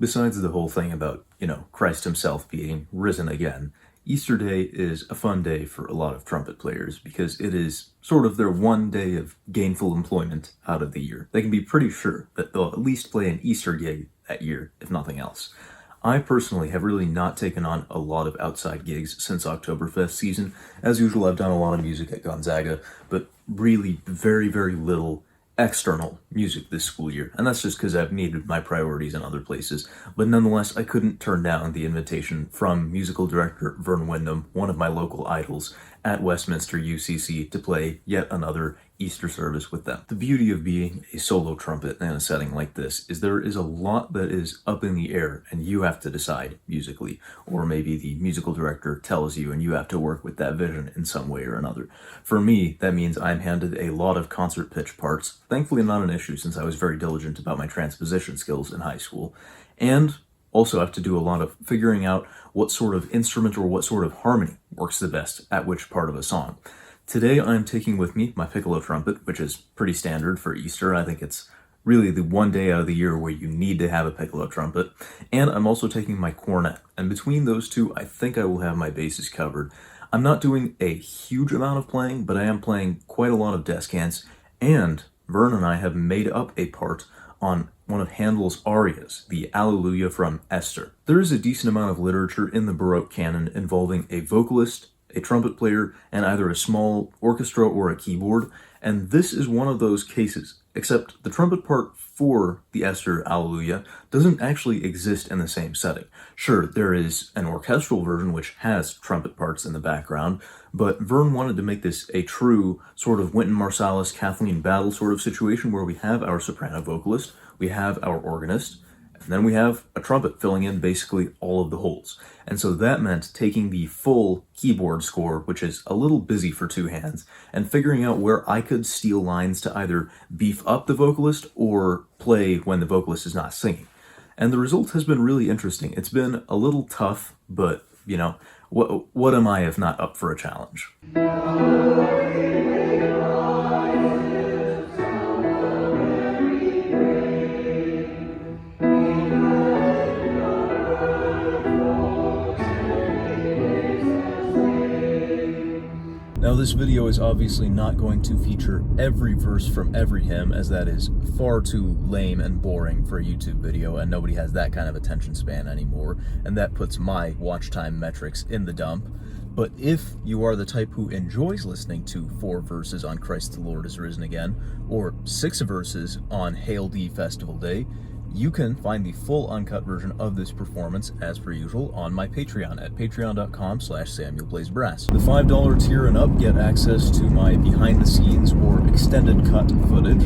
Besides the whole thing about, Christ himself being risen again, Easter Day is a fun day for a lot of trumpet players because it is sort of their one day of gainful employment out of the year. They can be pretty sure that they'll at least play an Easter gig that year, if nothing else. I personally have really not taken on a lot of outside gigs since Oktoberfest season. As usual, I've done a lot of music at Gonzaga, but really very, very little external music this school year, and that's just because I've needed my priorities in other places. But nonetheless, I couldn't turn down the invitation from musical director Verne Windham, one of my local idols, at Westminster UCC to play yet another Easter service with them. The beauty of being a solo trumpet in a setting like this is there is a lot that is up in the air and you have to decide musically, or maybe the musical director tells you and you have to work with that vision in some way or another. For me, that means I'm handed a lot of concert pitch parts, thankfully not an issue since I was very diligent about my transposition skills in high school, and also have to do a lot of figuring out what sort of instrument or what sort of harmony works the best at which part of a song. Today I'm taking with me my piccolo trumpet, which is pretty standard for Easter. I think it's really the one day out of the year where you need to have a piccolo trumpet. And I'm also taking my cornet. And between those two, I think I will have my bases covered. I'm not doing a huge amount of playing, but I am playing quite a lot of descants. And Verne and I have made up a part on one of Handel's arias, the Alleluia from Esther. There is a decent amount of literature in the Baroque canon involving a vocalist, a trumpet player, and either a small orchestra or a keyboard, and this is one of those cases, except the trumpet part for the Esther Alleluia doesn't actually exist in the same setting. Sure, there is an orchestral version which has trumpet parts in the background, but Verne wanted to make this a true sort of Wynton Marsalis, Kathleen Battle sort of situation where we have our soprano vocalist, we have our organist, and then we have a trumpet filling in basically all of the holes. And so that meant taking the full keyboard score, which is a little busy for two hands, and figuring out where I could steal lines to either beef up the vocalist or play when the vocalist is not singing. And the result has been really interesting. It's been a little tough, but, what am I if not up for a challenge? Now this video is obviously not going to feature every verse from every hymn, as that is far too lame and boring for a YouTube video, and nobody has that kind of attention span anymore, and that puts my watch time metrics in the dump. But if you are the type who enjoys listening to 4 verses on Christ the Lord is Risen Again, or 6 verses on Hail Thee Festival Day, you can find the full uncut version of this performance, as per usual, on my Patreon at patreon.com/SamuelPlaysBrass. The $5 tier and up get access to my behind-the-scenes or extended cut footage.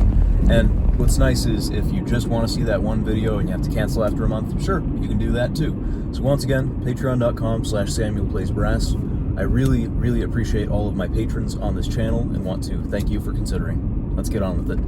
And what's nice is if you just want to see that one video and you have to cancel after a month, sure, you can do that too. So once again, patreon.com/SamuelPlaysBrass. I really, really appreciate all of my patrons on this channel and want to thank you for considering. Let's get on with it.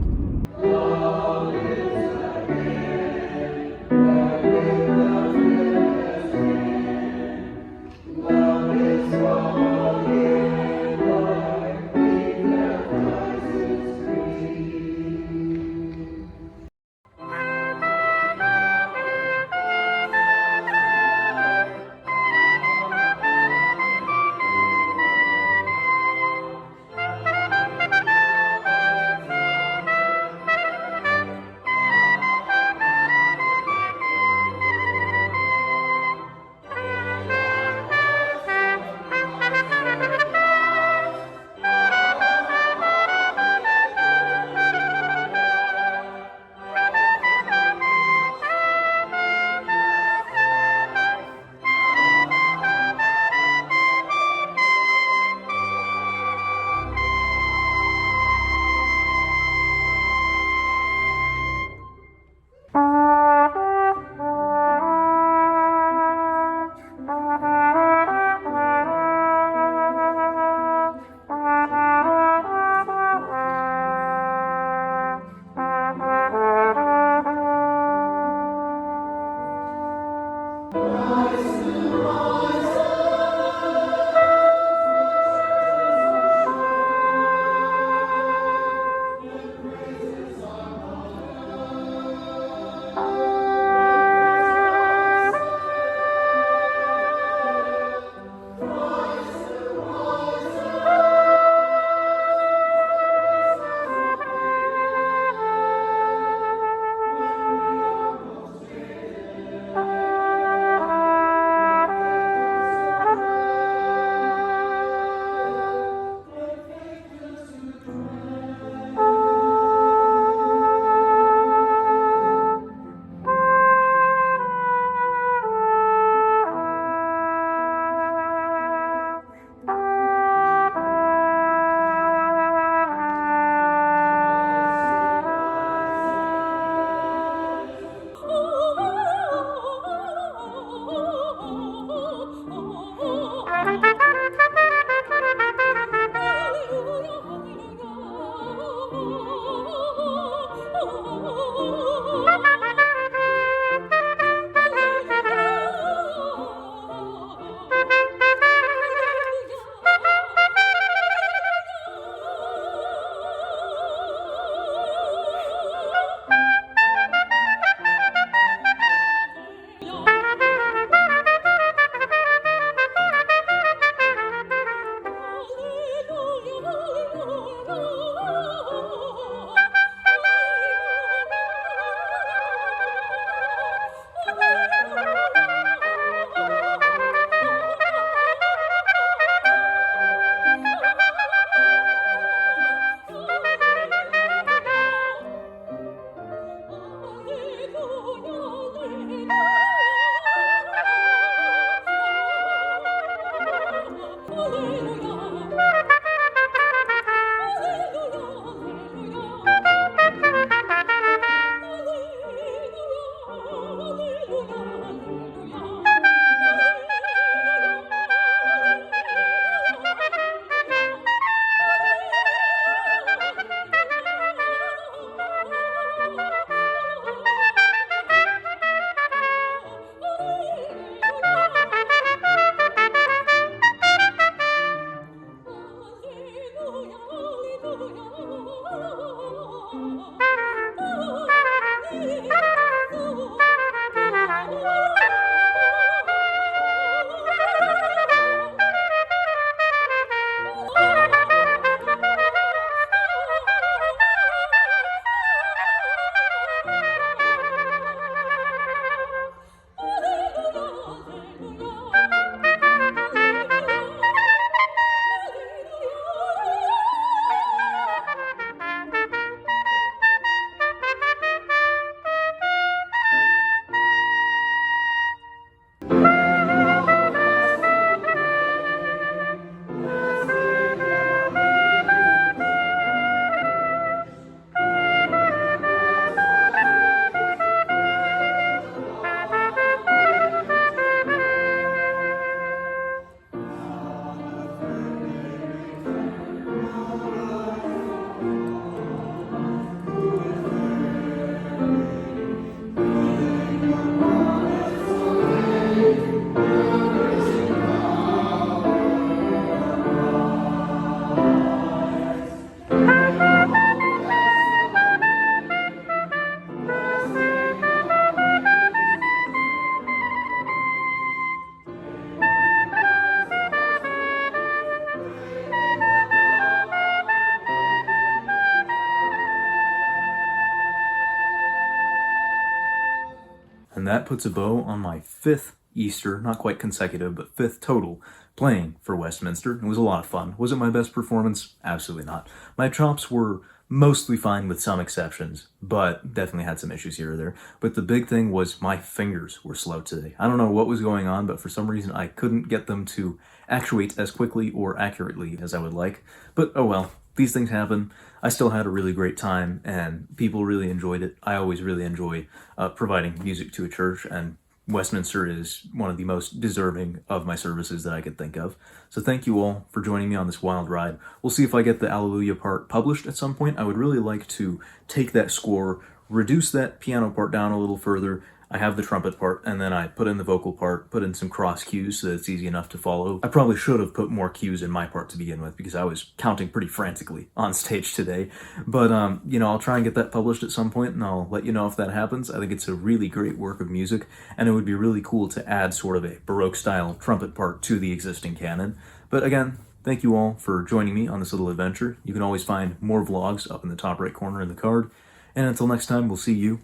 And that puts a bow on my 5th Easter, not quite consecutive, but 5th total, playing for Westminster. It was a lot of fun. Was it my best performance? Absolutely not. My chops were mostly fine with some exceptions, but definitely had some issues here or there. But the big thing was my fingers were slow today. I don't know what was going on, but for some reason I couldn't get them to actuate as quickly or accurately as I would like. But oh well, these things happen. I still had a really great time, and people really enjoyed it. I always really enjoy providing music to a church, and Westminster is one of the most deserving of my services that I could think of. So thank you all for joining me on this wild ride. We'll see if I get the Alleluia part published at some point. I would really like to take that score, reduce that piano part down a little further. I have the trumpet part, and then I put in the vocal part, put in some cross cues so that it's easy enough to follow. I probably should have put more cues in my part to begin with, because I was counting pretty frantically on stage today. But, I'll try and get that published at some point, and I'll let you know if that happens. I think it's a really great work of music, and it would be really cool to add sort of a Baroque-style trumpet part to the existing canon. But again, thank you all for joining me on this little adventure. You can always find more vlogs up in the top right corner in the card. And until next time, we'll see you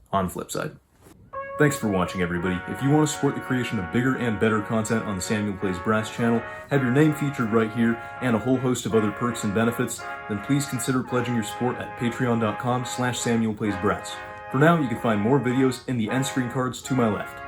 on the flip side. Thanks for watching, everybody. If you want to support the creation of bigger and better content on the Samuel Plays Brass channel, have your name featured right here, and a whole host of other perks and benefits, then please consider pledging your support at patreon.com/SamuelPlaysBrass. For now, you can find more videos in the end screen cards to my left.